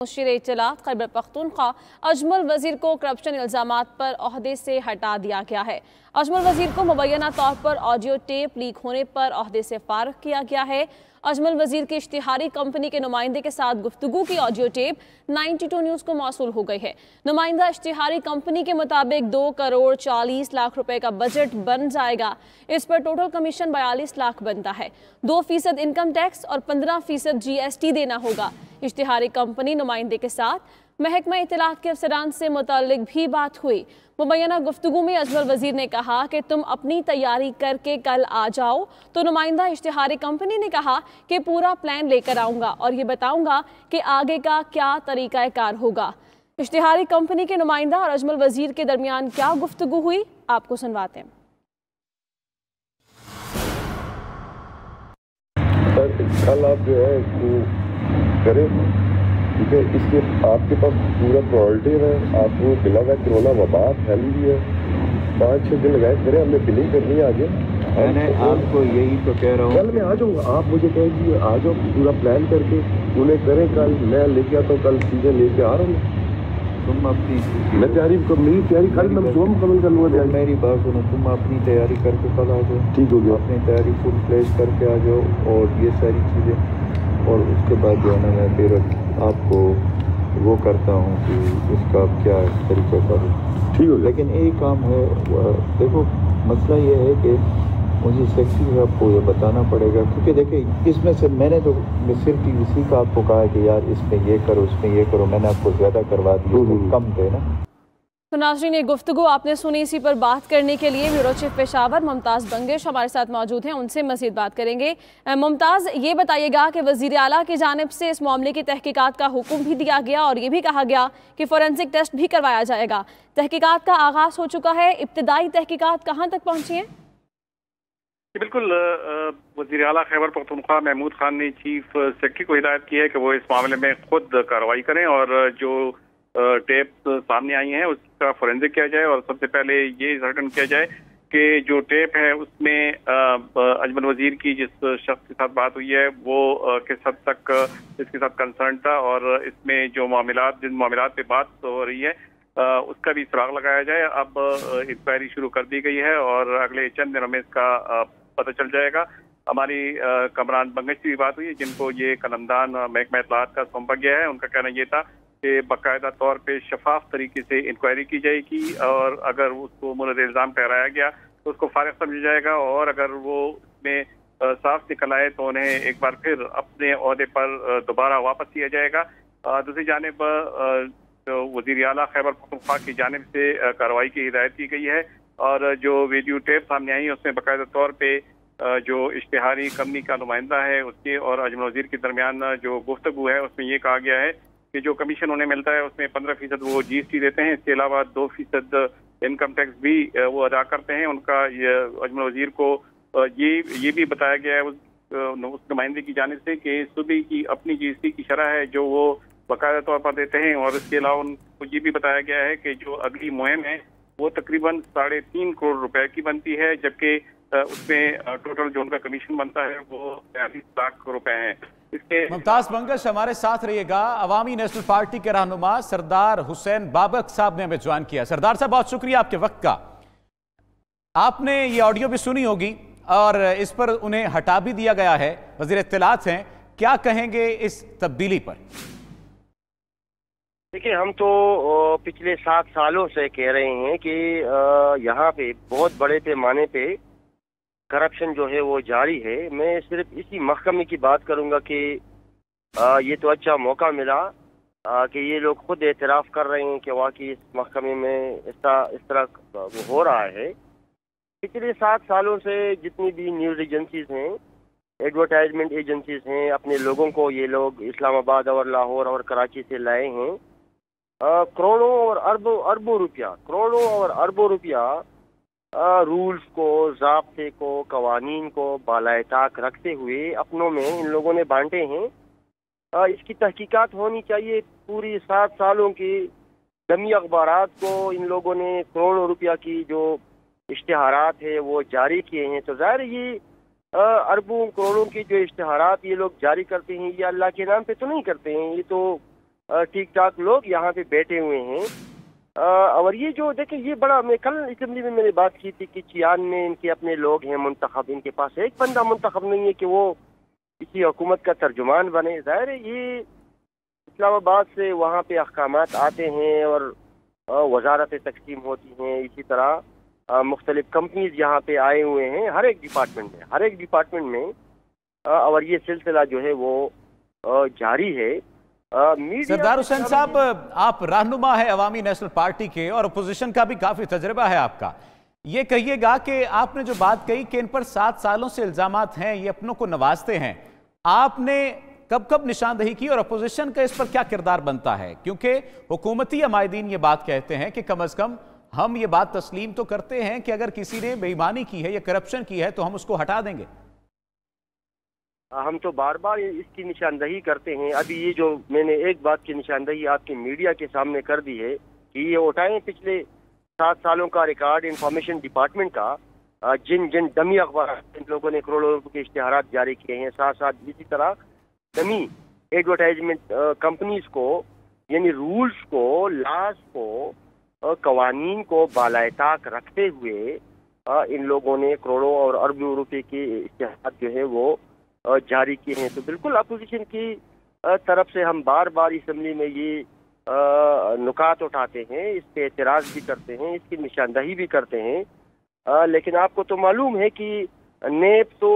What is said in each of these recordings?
मुशीर इत्तलात खैबर पख्तूनख्वा अजमल वजीर को करप्शन इल्जामात पर ओहदे से हटा दिया गया है। अजमल वजीर को मुबैना तौर पर ऑडियो टेप लीक होने पर ओहदे से फारिग किया गया है। अजमल वजीर की इश्तिहारी कंपनी के नुमाइंदे के साथ गुफ्तगू की ऑडियो टेप 92 न्यूज़ को मौसूल हो गई है। नुमाइंदा इश्तिहारी कंपनी के मुताबिक 2 करोड़ 40 लाख रुपए का बजट बन जाएगा। इस पर टोटल कमीशन 42 लाख बनता है। 2% इनकम टैक्स और 15% GST देना होगा। इश्तिहारी कंपनी नुमाइंदे के साथ महकमा इत्तलात के अफसरान से मुताल्लिक भी बात हुई। मुबैना गुफ्तगू में अजमल वजीर ने कहा कि तुम अपनी तैयारी करके कल आ जाओ, तो नुमाइंदा इश्तिहारी कंपनी ने कहा कि पूरा प्लान लेकर आऊँगा और ये बताऊँगा कि आगे का क्या तरीक़ा कार होगा। इश्तिहारी कंपनी के नुमाइंदा और अजमल वजीर के दरमियान क्या गुफ्तगू हुई, आपको सुनवाते हैं। कल आप जो है करें, ठीक है, इसके आपके पास पूरा प्रोडक्टिव है, आपको मिला हुआ कोरोना वबा फैली हुई है, 5-6 दिन लगाए करें, हमने बिलिंग करनी है आगे। मैंने आपको यही तो कह रहा हूँ, कल मैं आ जाऊँगा, आप मुझे कह दीजिए आ जाओ, पूरा प्लान करके उन्हें करें। कल मैं लेके आता हूँ, कल चीज़ें लेके आ रहा हूँ। तुम अपनी मैं मेरी तैयारी कल मैं जो मुकम्मल कर लूँगा। मेरी बात सुनो, तुम अपनी तैयारी करके कल आ जाओ। ठीक हो गया, अपनी तैयारी फुल फ्लैश करके आ जाओ और ये सारी चीज़ें, और उसके बाद जो है ना मैं फिर आपको वो करता हूँ कि इसका क्या तरीका करूँ। ठीक हो गया। लेकिन एक काम है, देखो मसला ये है कि मुझे सेक्रेटरी आपको ये बताना पड़ेगा, क्योंकि देखिए इसमें से मैंने तो सिर्फ इसी का आपको कहा कि यार इसमें ये करो, इसमें ये करो, मैंने आपको ज़्यादा करवा दिया तो कम थे ना। तो नाज़रीन, ये गुफ्तगू आपने सुनी। इसी पर बात करने के लिए ब्यूरो चीफ पेशावर मुमताज़ बंगश हमारे साथ मौजूद हैं, उनसे मज़ीद बात करेंगे। मुमताज़, ये बताइएगा कि वज़ीर आला की जानिब से इस मामले की तहकीकात का हुक्म भी दिया गया और ये भी कहा गया कि फोरेंसिक टेस्ट भी करवाया जाएगा। तहकीकात का आगाज़ हो चुका है, इब्तिदाई तहकीकात कहाँ तक पहुँची हैं? बिल्कुल, वज़ीर आला खैबर पख्तूनख्वा महमूद खान ने चीफ सेक्रेटरी को हिदायत की है कि वो इस मामले में खुद कार्रवाई करें और जो टेप सामने आई हैं उसका फोरेंसिक किया जाए और सबसे पहले ये सर्टन किया जाए कि जो टेप है उसमें अजमल वजीर की जिस शख्स के साथ बात हुई है वो किस हद तक इसके साथ कंसर्न था और इसमें जो जिन मामलात पे बात हो रही है उसका भी सुराग लगाया जाए। अब इंक्वायरी शुरू कर दी गई है और अगले चंद दिनों में इसका पता चल जाएगा। हमारी कमरान बंगश से भी बात हुई है जिनको ये कलमदान महकमा इत्तलात का सौंपा गया है। उनका कहना ये था कि बाकायदा तौर पे शफाफ तरीके से इंक्वायरी की जाएगी और अगर उसको मुर्द इल्ज़ाम ठहराया गया तो उसको फारिग समझा जाएगा और अगर वो उसमें साफ निकल आए तो उन्हें एक बार फिर अपने ओहदे पर दोबारा वापस किया जाएगा। दूसरी जानिब वज़ीर आला खैबर पख्तूनख्वा की जानिब से कार्रवाई की हिदायत की गई है और जो वीडियो टेप सामने आई है उसमें बाकायदा तौर पे जो इश्तिहारी कंपनी का नुमाइंदा है उसके और अजमल वजीर के दरमियान जो गुफ्तगू है उसमें ये कहा गया है कि जो कमीशन उन्हें मिलता है उसमें 15% वो GST देते हैं, इसके अलावा 2% इनकम टैक्स भी वो अदा करते हैं। उनका अजमल वजीर को ये भी बताया गया है उस नुमाइंदे की जानिब से कि सूबे की अपनी GST की शरह है जो वो बाकायदा तौर पर देते हैं और इसके अलावा उनको ये भी बताया गया है कि जो अगली मुहिम है वो तकरीबन 3.5 करोड़ रुपए की बनती है, जबकि उसमें टोटल जो उनका कमीशन बनता है वो 42 लाख रुपए हैं। मुमताज बंगश हमारे साथ रहिएगा। अवामी नेशनल पार्टी के रहनुमा सरदार हुसैन बाबक साहब ने हमें ज्वाइन किया। सरदार साहब, बहुत शुक्रिया आपके वक्त का। आपने ये ऑडियो भी सुनी होगी और इस पर उन्हें हटा भी दिया गया है, वज़ीर इत्तलात हैं, क्या कहेंगे इस तब्दीली पर? देखिए, हम तो पिछले 7 सालों से कह रहे हैं कि यहाँ पे बहुत बड़े पैमाने पे करप्शन जो है वो जारी है। मैं सिर्फ इसी महकमे की बात करूँगा कि ये तो अच्छा मौका मिला कि ये लोग खुद एतराफ़ कर रहे हैं कि वाकई इस महकमे में इस तरह वो हो रहा है। पिछले 7 सालों से जितनी भी न्यूज़ एजेंसीज़ हैं, एडवर्टाइजमेंट एजेंसीज़ हैं, अपने लोगों को ये लोग इस्लामाबाद और लाहौर और कराची से लाए हैं। करोड़ों और अरबों रुपया रूल्स को, ज़ाब्ते को, कवानीन को बालाए ताक रखते हुए अपनों में इन लोगों ने बांटे हैं। इसकी तहकीकात होनी चाहिए। पूरी 7 सालों की जमी अखबारात को इन लोगों ने करोड़ों रुपया की जो इश्तिहारात है वो जारी किए हैं, तो ज़ाहिर ये अरबों करोड़ों के जो इश्तिहारात ये लोग जारी करते हैं ये अल्लाह के नाम पे तो नहीं करते हैं, ये तो ठीक ठाक लोग यहाँ पे बैठे हुए हैं। और ये जो देखें, ये बड़ा, मैं कल असेंबली में मैंने बात की थी कि चियान में इनके अपने लोग हैं मुंतखब, इनके पास एक बंदा मुंतखब नहीं है कि वो किसी हुकूमत का तर्जुमान बने। ज़ाहिर है ये इस्लामाबाद से वहाँ पे अहकामात आते हैं और वजारतें तकसीम होती हैं। इसी तरह मुख्तलिफ कंपनीज यहाँ पे आए हुए हैं हर एक डिपार्टमेंट में, और ये सिलसिला जो है वो जारी है। सरदार हुसैन साहब, आप रहनुमा है अवामी नेशनल पार्टी के और अपोजिशन का भी काफी तजर्बा है आपका। ये कहिएगा कि आपने जो बात कही कि इन पर 7 सालों से इल्जामात हैं, ये अपनों को नवाजते हैं, आपने कब कब निशानदही की और अपोजिशन का इस पर क्या किरदार बनता है? क्योंकि हुकूमती अमायदीन ये बात कहते हैं कि कम अज कम हम ये बात तस्लीम तो करते हैं कि अगर किसी ने बेईमानी की है या करप्शन की है तो हम उसको हटा देंगे। हम तो बार बार इसकी निशानदही करते हैं। अभी ये जो मैंने एक बात की निशानदही आपके मीडिया के सामने कर दी है कि ये उठाएं पिछले 7 सालों का रिकॉर्ड इंफॉर्मेशन डिपार्टमेंट का, जिन जिन डमी अखबार इन लोगों ने करोड़ों रुपए के इश्तिहारात जारी किए हैं, साथ साथ इसी तरह डमी एडवर्टाइजमेंट कंपनीज को, यानी रूल्स को, लॉज को, कवानीन को बालाएताक रखते हुए इन लोगों ने करोड़ों और अरबों रुपए के इश्तिहारात जो है वो जारी किए हैं। तो बिल्कुल अपोजिशन की तरफ से हम बार बार असेंबली में ये नुकात उठाते हैं, इस पे एतराज़ भी करते हैं, इसकी निशानदही भी करते हैं। लेकिन आपको तो मालूम है कि नेब तो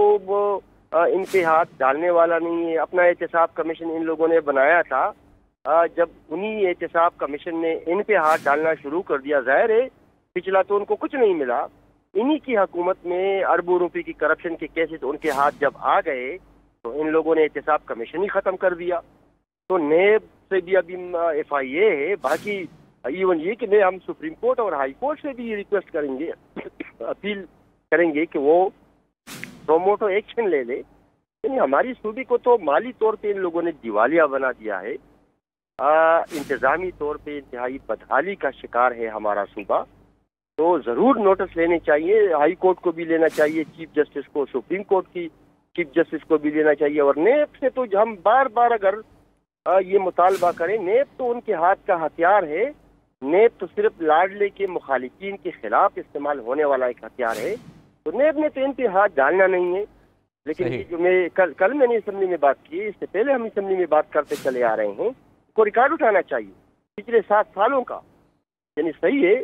इन पे हाथ डालने वाला नहीं है। अपना एहतसाब कमीशन इन लोगों ने बनाया था, जब उन्हीं एहतसाब कमीशन ने इन पे हाथ डालना शुरू कर दिया, ज़ाहिर है पिछला तो उनको कुछ नहीं मिला। इन्हीं की हुकूमत में अरबों रुपए की करप्शन के केसेस उनके हाथ जब आ गए तो इन लोगों ने एहतसाब कमीशन ही ख़त्म कर दिया। तो नेब से भी अभी FIA है, बाकी इवन ये कि हम सुप्रीम कोर्ट और हाई कोर्ट से भी रिक्वेस्ट करेंगे, अपील करेंगे कि वो प्रोमोटो एक्शन ले ले। यानी हमारी सूबे को तो माली तौर पे इन लोगों ने दिवालिया बना दिया है, इंतज़ामी तौर पे इंतहाई बदहाली का शिकार है हमारा सूबा। तो ज़रूर नोटिस लेने चाहिए, हाई कोर्ट को भी लेना चाहिए, चीफ जस्टिस को, सुप्रीम कोर्ट की चीफ जस्टिस को भी लेना चाहिए। और नेब से तो हम बार बार अगर ये मुतालबा करें, नेब तो उनके हाथ का हथियार है। नेब तो सिर्फ लाडले के मुखालिफिन के खिलाफ इस्तेमाल होने वाला एक हथियार है। तो नेब ने तो इन पे हाथ डालना नहीं है। लेकिन ये जो मैं कल मैंने असेंबली में बात की, इससे पहले हम असेंबली में बात करते चले आ रहे हैं, को रिकॉर्ड उठाना चाहिए पिछले 7 सालों का। यानी सही है,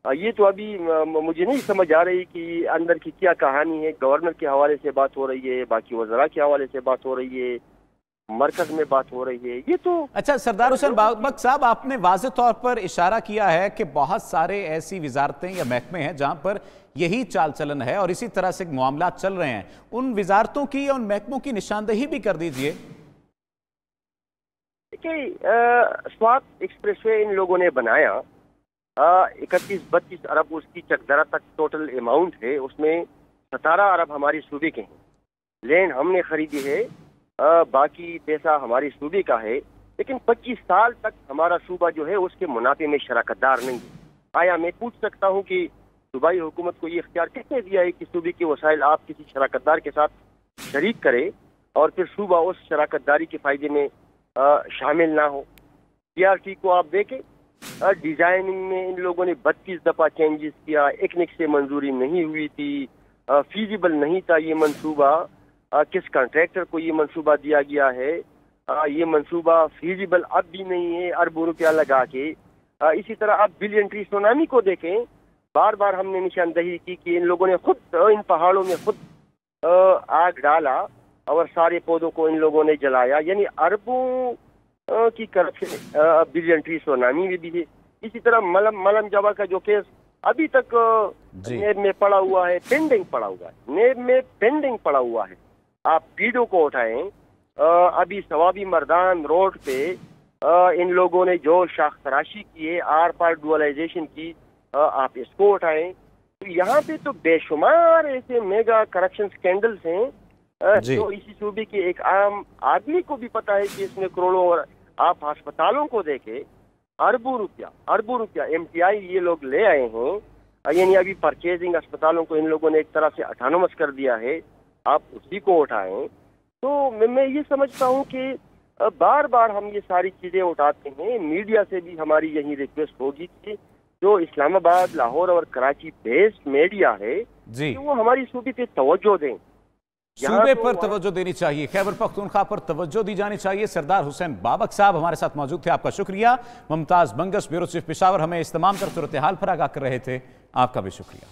ये तो अभी मुझे नहीं समझ आ रही कि अंदर की क्या कहानी है। गवर्नर के हवाले से बात हो रही है, बाकी वज़रा के हवाले से बात हो रही है, मरकज में बात हो रही है, ये तो। अच्छा सरदार हुसैन बाबक साहब, आपने वाज़ेह तौर पर इशारा किया है कि बहुत सारे ऐसी वजारतें या महकमे हैं जहां पर यही चाल चलन है और इसी तरह से मामला चल रहे हैं। उन वजारतों की या उन महकमों की निशानदही भी कर दीजिए। देखिए, स्वात एक्सप्रेसवे इन लोगों ने बनाया, 31-32 अरब उसकी चकदरा तक टोटल अमाउंट है, उसमें 17 अरब हमारी सूबे के हैं। लैंड हमने खरीदी है, बाकी पैसा हमारी सूबे का है। लेकिन 25 साल तक हमारा सूबा जो है उसके मुनाफे में शराकतदार नहीं है। आया मैं पूछ सकता हूँ कि सूबाई हुकूमत को ये इख्तियार किसने दिया है कि सूबे के वसाइल आप किसी शराकतदार के साथ शरीक करे और फिर सूबा उस शराकतदारी के फायदे में शामिल ना हो? PRT को आप देखें, डिजाइनिंग में इन लोगों ने 32 दफा चेंजेस किया, इकनिक से मंजूरी नहीं हुई थी, फीजिबल नहीं था ये मंसूबा। किस कॉन्ट्रैक्टर को ये मंसूबा दिया गया है, ये मंसूबा फीजिबल अब भी नहीं है, अरबों रुपया लगा के। इसी तरह आप बिलियन ट्री सुनामी को देखें, बार बार हमने निशानदही की कि इन लोगों ने खुद इन पहाड़ों में खुद आग डाला और सारे पौधों को इन लोगों ने जलाया। यानी अरबों की करप्शन बिलियन ट्री सुनामी में भी है। इसी तरह मलम जवा का जो केस अभी तक नेब में पड़ा हुआ है, पेंडिंग पड़ा हुआ है, नेब में पेंडिंग पड़ा हुआ है। आप पीडो को उठाएं, अभी सवाबी मर्दान रोड पे इन लोगों ने जो शाख तराशी की है, आर पार डुअलाइजेशन की, आप इसको उठाएं। तो यहाँ पे तो बेशुमार ऐसे मेगा करप्शन स्कैंडल्स हैं जो इसी सूबे के एक आम आदमी को भी पता है कि इसमें करोड़ों। और आप अस्पतालों को देखें, अरबों रुपया MTI ये लोग ले आए हैं। यानी अभी परचेजिंग अस्पतालों को इन लोगों ने एक तरह से ऑटोनोमस कर दिया है, आप उसी को उठाएं। तो मैं ये समझता हूँ कि बार बार हम ये सारी चीज़ें उठाते हैं। मीडिया से भी हमारी यही रिक्वेस्ट होगी कि जो इस्लामाबाद, लाहौर और कराची बेस्ड मीडिया है जी, कि वो हमारी सूबे पे तवज्जो दें, सूबे पर तवज्जो देनी चाहिए, खैबर पख्तूनख्वा पर तवज्जो दी जानी चाहिए। सरदार हुसैन बाबक साहब हमारे साथ मौजूद थे, आपका शुक्रिया। मुमताज बंगस, ब्यूरो चीफ पेशावर, हमें इस तमाम तर सूरत हाल पर आगाह कर रहे थे, आपका भी शुक्रिया।